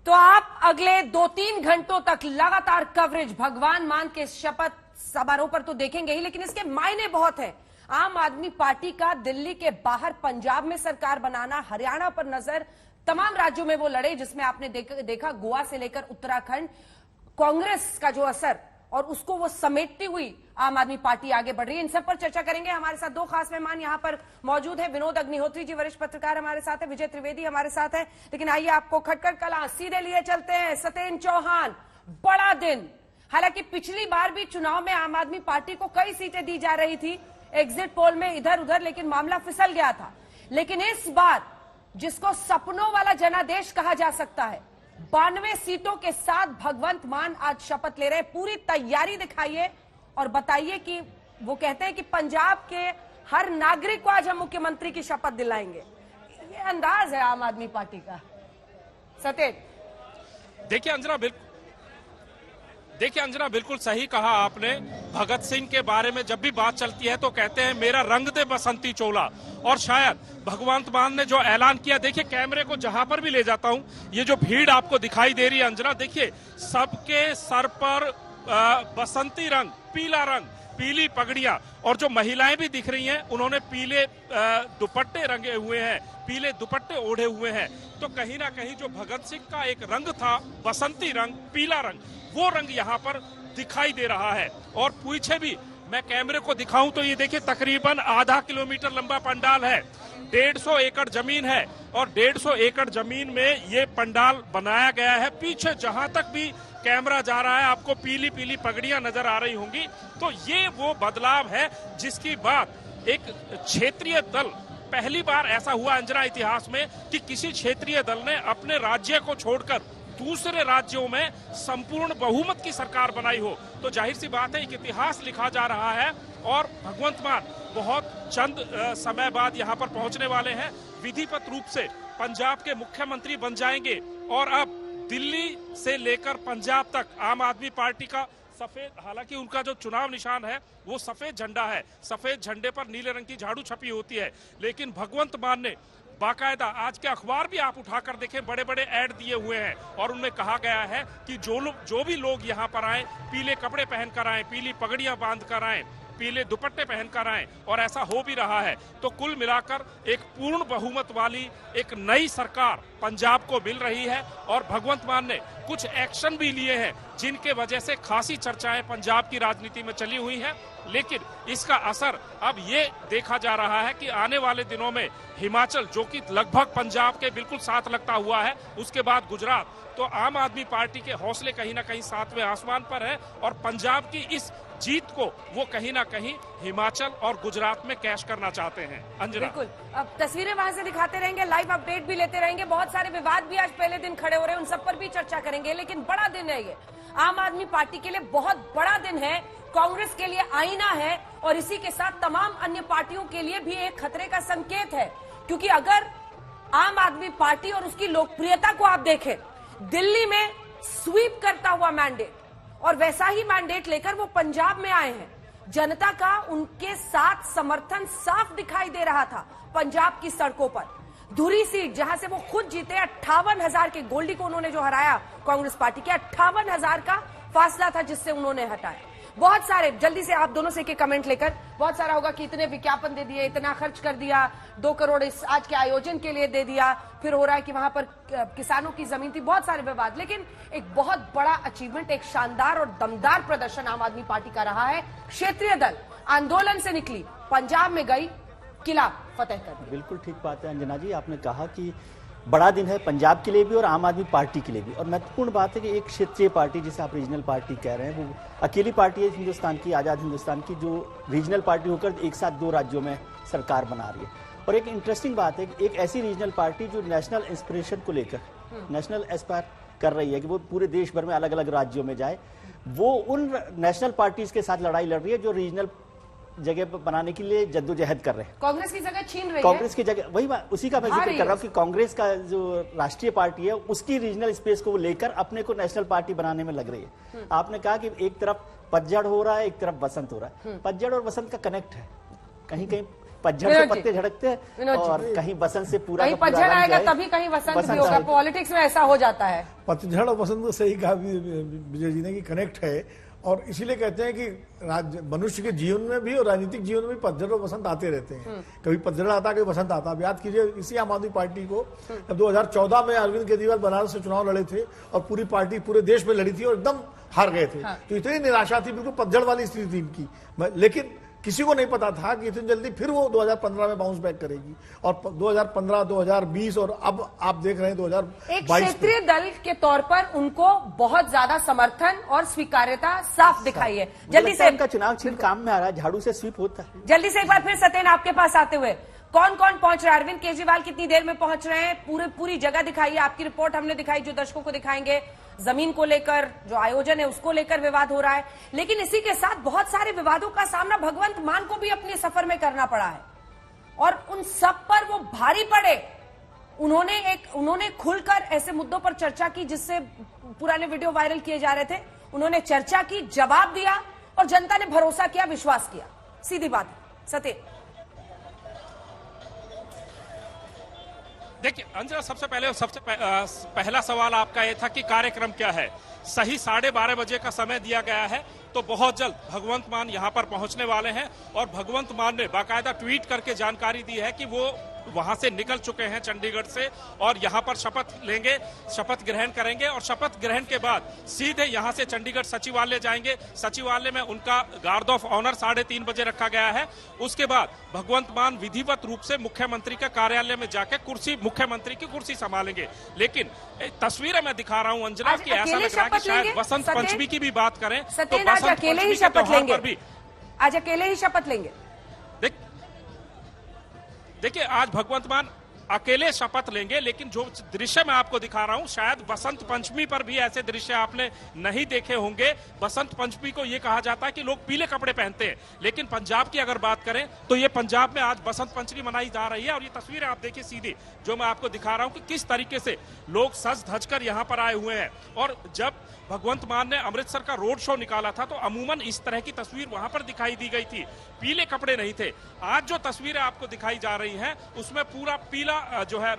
तो आप अगले 2-3 घंटों तक लगातार कवरेज भगवान मान के शपथ समारोह पर तो देखेंगे ही, लेकिन इसके मायने बहुत है। आम आदमी पार्टी का दिल्ली के बाहर पंजाब में सरकार बनाना, हरियाणा पर नजर, तमाम राज्यों में वो लड़े जिसमें आपने देखा गोवा से लेकर उत्तराखंड, कांग्रेस का जो असर और उसको वो समेटती हुई आम आदमी पार्टी आगे बढ़ रही है। इन सब पर चर्चा करेंगे। हमारे साथ दो खास मेहमान यहां पर मौजूद है। विनोद अग्निहोत्री जी वरिष्ठ पत्रकार हमारे साथ है, विजय त्रिवेदी हमारे साथ है। लेकिन आइए आपको खटखट कला सीधे लिए चलते हैं। सत्येंद्र चौहान, बड़ा दिन। हालांकि पिछली बार भी चुनाव में आम आदमी पार्टी को कई सीटें दी जा रही थी, एग्जिट पोल में इधर उधर, लेकिन मामला फिसल गया था। लेकिन इस बार जिसको सपनों वाला जनादेश कहा जा सकता है, 92 सीटों के साथ भगवंत मान आज शपथ ले रहे। पूरी तैयारी दिखाइए और बताइए कि वो कहते हैं कि पंजाब के हर नागरिक को आज हम मुख्यमंत्री की शपथ दिलाएंगे। ये अंदाज है आम आदमी पार्टी का। सत्येंद्र, देखिए अंजना, बिल्कुल सही कहा आपने। भगत सिंह के बारे में जब भी बात चलती है तो कहते हैं मेरा रंग दे बसंती चोला, और शायद भगवंत मान ने जो ऐलान किया, देखिए कैमरे को जहां पर भी ले जाता हूं, ये जो भीड़ आपको दिखाई दे रही है अंजना, देखिए सबके सर पर बसंती रंग, पीला रंग, पीली पगड़ियां, और जो महिलाएं भी दिख रही हैं उन्होंने पीले दुपट्टे रंगे हुए हैं, पीले दुपट्टे ओढ़े हुए हैं। तो कहीं ना कहीं जो भगत सिंह का एक रंग था, बसंती रंग, पीला रंग, वो रंग यहाँ पर दिखाई दे रहा है। और पीछे भी मैं कैमरे को दिखाऊं तो ये देखिए तकरीबन आधा किलोमीटर लंबा पंडाल है, 150 एकड़ जमीन है, और 150 एकड़ जमीन में ये पंडाल बनाया गया है। पीछे जहां तक भी कैमरा जा रहा है आपको पीली पीली पगड़ियां नजर आ रही होंगी। तो ये वो बदलाव है जिसकी बात एक क्षेत्रीय दल, पहली बार ऐसा हुआ अंजना इतिहास में कि किसी क्षेत्रीय दल ने अपने राज्य को छोड़कर दूसरे राज्यों में संपूर्ण बहुमत की सरकार बनाई हो। तो जाहिर सी बात है एक इतिहास लिखा जा रहा है। और भगवंत मान बहुत चंद समय बाद यहाँ पर पहुंचने वाले हैं, विधिवत रूप से पंजाब के मुख्यमंत्री बन जाएंगे। और अब दिल्ली से लेकर पंजाब तक आम आदमी पार्टी का सफेद, हालांकि उनका जो चुनाव निशान है वो सफेद झंडा है, सफेद झंडे पर नीले रंग की झाड़ू छपी होती है, लेकिन भगवंत मान ने बाकायदा आज के अखबार भी आप उठाकर देखें, बड़े बड़े ऐड दिए हुए हैं और उनमें कहा गया है कि जो भी लोग यहाँ पर आए, पीले कपड़े पहनकर आए, पीली पगड़ियां बांधकर आए, पीले दुपट्टे पहनकर आए, और ऐसा हो भी रहा है। तो कुल मिलाकर एक पूर्ण बहुमत वाली एक नई सरकार पंजाब को मिल रही है। और भगवंत मान ने कुछ एक्शन भी लिए हैं जिनके वजह से खासी चर्चाएं पंजाब की राजनीति में चली हुई हैं। लेकिन इसका असर अब ये देखा जा रहा है कि आने वाले दिनों में हिमाचल, जो कि लगभग पंजाब के बिल्कुल साथ लगता हुआ है, उसके बाद गुजरात, तो आम आदमी पार्टी के हौसले कहीं ना कहीं सातवें आसमान पर है। और पंजाब की इस जीत को वो कहीं ना कहीं हिमाचल और गुजरात में कैश करना चाहते हैं। अंजना, बिल्कुल, अब तस्वीरें वहां से दिखाते रहेंगे, लाइव अपडेट भी लेते रहेंगे। बहुत सारे विवाद भी आज पहले दिन खड़े हो रहे हैं, उन सब पर भी चर्चा करेंगे। लेकिन बड़ा दिन है ये, आम आदमी पार्टी के लिए बहुत बड़ा दिन है, कांग्रेस के लिए आईना है, और इसी के साथ तमाम अन्य पार्टियों के लिए भी एक खतरे का संकेत है। क्योंकि अगर आम आदमी पार्टी और उसकी लोकप्रियता को आप देखें, दिल्ली में स्वीप करता हुआ मैंडेट, और वैसा ही मैंडेट लेकर वो पंजाब में आए हैं, जनता का उनके साथ समर्थन साफ दिखाई दे रहा था। पंजाब की सड़कों पर धुरी सीट जहां से वो खुद जीते, 58,000 के गोल्डी को उन्होंने जो हराया कांग्रेस पार्टी के, 58,000 का फासला था जिससे उन्होंने हटाया। बहुत सारे, जल्दी से आप दोनों से एक कमेंट लेकर, बहुत सारा होगा कि इतने विज्ञापन दे दिए, इतना खर्च कर दिया, 2 करोड़ इस आज के आयोजन के लिए दे दिया, फिर हो रहा है कि वहां पर किसानों की जमीन थी, बहुत सारे विवाद। लेकिन एक बहुत बड़ा अचीवमेंट, एक शानदार और दमदार प्रदर्शन आम आदमी पार्टी का रहा है। क्षेत्रीय दल आंदोलन से निकली, पंजाब में गई, किला फतेह कर दिया। बिल्कुल ठीक बात है अंजना जी, आपने कहा कि बड़ा दिन है पंजाब के लिए भी और आम आदमी पार्टी के लिए भी। और महत्वपूर्ण बात है कि एक क्षेत्रीय पार्टी, जिसे आप रीजनल पार्टी कह रहे हैं, वो अकेली पार्टी है हिंदुस्तान की, आज़ाद हिंदुस्तान की, जो रीजनल पार्टी होकर एक साथ 2 राज्यों में सरकार बना रही है। और एक इंटरेस्टिंग बात है कि एक ऐसी रीजनल पार्टी जो नेशनल इंस्पिरेशन को लेकर, नेशनल एस्पायर कर रही है कि वो पूरे देश भर में अलग अलग राज्यों में जाए, वो उन नेशनल पार्टीज के साथ लड़ाई लड़ रही है जो रीजनल जगह बनाने के लिए जद्दोजहद कर रहे हैं। कांग्रेस की जगह छीन रही है, कांग्रेस की जगह, वही बात, उसी का मैं जिक्र कर रहा हूँ कि कांग्रेस का जो राष्ट्रीय पार्टी है उसकी रीजनल स्पेस को लेकर अपने को नेशनल पार्टी बनाने में लग रही है। आपने कहा कि एक तरफ पतझड़ हो रहा है, एक तरफ बसंत हो रहा है। पतझड़ और बसंत का कनेक्ट है, कहीं कहीं पतझड़ से पत्ते झड़कते हैं और कहीं बसंत से पूरा कहीं पतझड़ आएगा तभी कहीं वसंत भी होगा। पॉलिटिक्स में ऐसा हो जाता है। पतझड़ और वसंत को सही कहा विजय जी ने कि कनेक्ट है, और इसीलिए कहते हैं कि मनुष्य के जीवन में भी और राजनीतिक जीवन में भी पतझड़ और वसंत आते रहते हैं। कभी पतझड़ आता है, कभी वसंत आता है। अब याद कीजिए इसी आम आदमी पार्टी को जब 2014 में अरविंद केजरीवाल बनारस से चुनाव लड़े थे और पूरी पार्टी पूरे देश में लड़ी थी और एकदम हार गए थे। तो इतनी निराशा थी, बिल्कुल पतझड़ वाली स्थिति थी इनकी, लेकिन किसी को नहीं पता था कि इतनी जल्दी फिर वो 2015 में बाउंस बैक करेगी, और 2015, 2020 और अब आप देख रहे हैं 2022। एक क्षेत्रीय दल के तौर पर उनको बहुत ज्यादा समर्थन और स्वीकार्यता साफ दिखाई है। जल्दी से उनका चुनाव चिन्ह काम में आ रहा है, झाड़ू से स्वीप होता है। जल्दी से एक बार फिर सत्येन आपके पास आते हुए, कौन कौन पहुंच रहा है? अरविंद केजरीवाल कितनी देर में पहुंच रहे हैं? पूरी जगह दिखाइए। आपकी रिपोर्ट हमने दिखाई, जो दर्शकों को दिखाएंगे। जमीन को लेकर जो आयोजन है उसको लेकर विवाद हो रहा है, लेकिन इसी के साथ बहुत सारे विवादों का सामना भगवंत मान को भी अपने सफर में करना पड़ा है, और उन सब पर वो भारी पड़े। उन्होंने खुलकर ऐसे मुद्दों पर चर्चा की जिससे पुराने वीडियो वायरल किए जा रहे थे। उन्होंने चर्चा की, जवाब दिया, और जनता ने भरोसा किया, विश्वास किया। सीधी बात है सत्येन। देखिए अंजना, सबसे पहला सवाल आपका यह था कि कार्यक्रम क्या है। सही 12:30 बजे का समय दिया गया है, तो बहुत जल्द भगवंत मान यहां पर पहुंचने वाले हैं। और भगवंत मान ने बाकायदा ट्वीट करके जानकारी दी है कि वो वहां से निकल चुके हैं चंडीगढ़ से, और यहां पर शपथ लेंगे, शपथ ग्रहण करेंगे, और शपथ ग्रहण के बाद सीधे यहां से चंडीगढ़ सचिवालय जाएंगे। सचिवालय में उनका गार्ड ऑफ ऑनर 3:30 बजे रखा गया है। उसके बाद भगवंत मान विधिवत रूप से मुख्यमंत्री के कार्यालय में जाकर मुख्यमंत्री की कुर्सी संभालेंगे। लेकिन तस्वीरें मैं दिखा रहा हूं अंजना की, ऐसा लग रहा है कि शायद बसंत पंचमी की भी बात करें तो बसंत अकेले ही शपथ लेंगे। आज अकेले ही शपथ लेंगे। देखिए आज भगवंत मान अकेले शपथ लेंगे, लेकिन जो दृश्य मैं आपको दिखा रहा हूं, शायद बसंत पंचमी पर भी ऐसे दृश्य आपने नहीं देखे होंगे। बसंत पंचमी को यह कहा जाता है कि लोग पीले कपड़े पहनते हैं, लेकिन पंजाब की अगर बात करें तो ये पंजाब में आज बसंत पंचमी मनाई जा रही है। और ये तस्वीरें आप देखिए सीधी, जो मैं आपको दिखा रहा हूं कि किस तरीके से लोग सज धज कर यहां पर आए हुए हैं। और जब भगवंत मान ने अमृतसर का रोड शो निकाला था तो अमूमन इस तरह की तस्वीर वहां पर दिखाई दी गई थी, पीले कपड़े नहीं थे। आज जो तस्वीरें आपको दिखाई जा रही हैं उसमें पूरा पीला जो है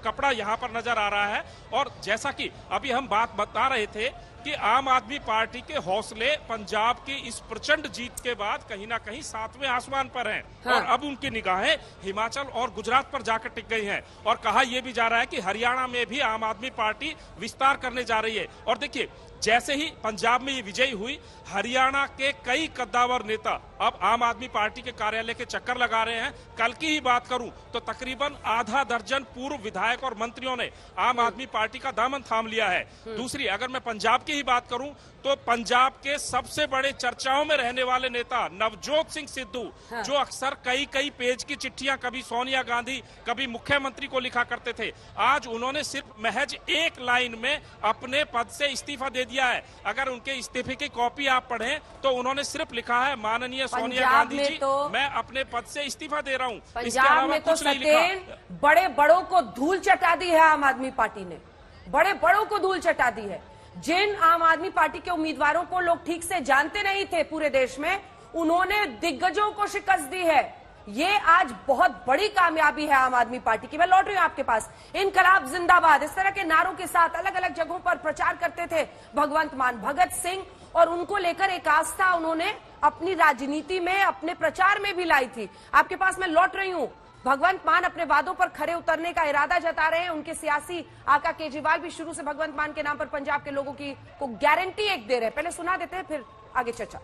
कपड़ा यहां पर नजर आ रहा है। और जैसा कि अभी हम बात बता रहे थे कि आम आदमी पार्टी के हौसले पंजाब की इस प्रचंड जीत के बाद कहीं ना कहीं 7वें आसमान पर हैं। हाँ। और अब उनकी निगाहें हिमाचल और गुजरात पर जाकर टिक गई हैं। और कहा यह भी जा रहा है कि हरियाणा में भी आम आदमी पार्टी विस्तार करने जा रही है। और देखिए जैसे ही पंजाब में ये विजयी हुई, हरियाणा के कई कद्दावर नेता अब आम आदमी पार्टी के कार्यालय के चक्कर लगा रहे हैं। कल की ही बात करूं तो तकरीबन आधा दर्जन पूर्व विधायक और मंत्रियों ने आम आदमी पार्टी का दामन थाम लिया है। दूसरी, अगर मैं पंजाब की ही बात करूं तो पंजाब के सबसे बड़े चर्चाओं में रहने वाले नेता नवजोत सिंह सिद्धू, हाँ। जो अक्सर कई पेज की चिट्ठियां कभी सोनिया गांधी कभी मुख्यमंत्री को लिखा करते थे, आज उन्होंने सिर्फ महज एक लाइन में अपने पद से इस्तीफा दे दिया है। अगर उनके इस्तीफे की कॉपी आप पढ़ें तो उन्होंने सिर्फ लिखा है, माननीय सोनिया गांधी जी तो मैं अपने पद से इस्तीफा दे रहा हूं। पंजाब में तो सत्येन बड़े बड़ों को धूल चटा दी है आम आदमी पार्टी ने, बड़े बड़ों को धूल चटा दी है। जिन आम आदमी पार्टी के उम्मीदवारों को लोग ठीक से जानते नहीं थे पूरे देश में, उन्होंने दिग्गजों को शिकस्त दी है। ये आज बहुत बड़ी कामयाबी है आम आदमी पार्टी की। मैं लौट रही हूं आपके पास। इनकलाब जिंदाबाद, इस तरह के नारों के साथ अलग अलग जगहों पर प्रचार करते थे भगवंत मान। भगत सिंह और उनको लेकर एक आस्था उन्होंने अपनी राजनीति में, अपने प्रचार में भी लाई थी। आपके पास मैं लौट रही हूं। भगवंत मान अपने वादों पर खरे उतरने का इरादा जता रहे हैं। उनके सियासी आका केजरीवाल भी शुरू से भगवंत मान के नाम पर पंजाब के लोगों की को गारंटी एक दे रहे हैं। पहले सुना देते हैं, फिर आगे चर्चा।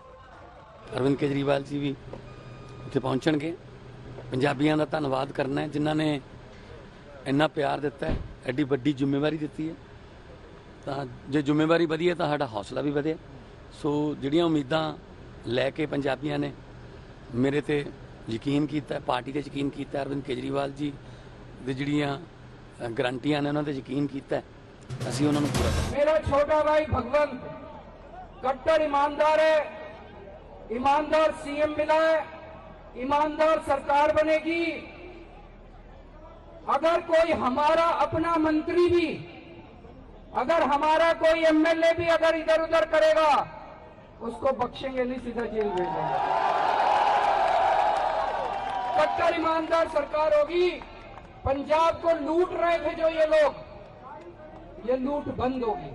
अरविंद केजरीवाल जी भी उत्थे पहुंचणगे। पंजाबियों का धन्यवाद करना है जिन्होंने इन्ना प्यार दिता है, एडी वड्डी जिम्मेवारी दी है। तो जो जिम्मेवारी वधी है तो साडा हौसला भी वधिया। सो जिहड़ियां उम्मीदां लैके पंजाबियों ने मेरे ते यकीन किया, पार्टी ते यकीन किया, अरविंद केजरीवाल जी दी जिहड़ियां गारंटियां ने उन्हां ते यकीन किया, असीं उन्हां नूं पूरा करांगे। मेरा छोटा भाई भगवंत कट्टर ईमानदार है, ईमानदार सीएम मिला है, ईमानदार सरकार बनेगी। अगर कोई हमारा अपना मंत्री भी, अगर हमारा कोई एमएलए भी अगर इधर उधर करेगा, उसको बख्शेंगे नहीं, सीधा जेल भेजेंगे। कट्टर ईमानदार सरकार होगी। पंजाब को लूट रहे थे जो ये लोग, ये लूट बंद होगी।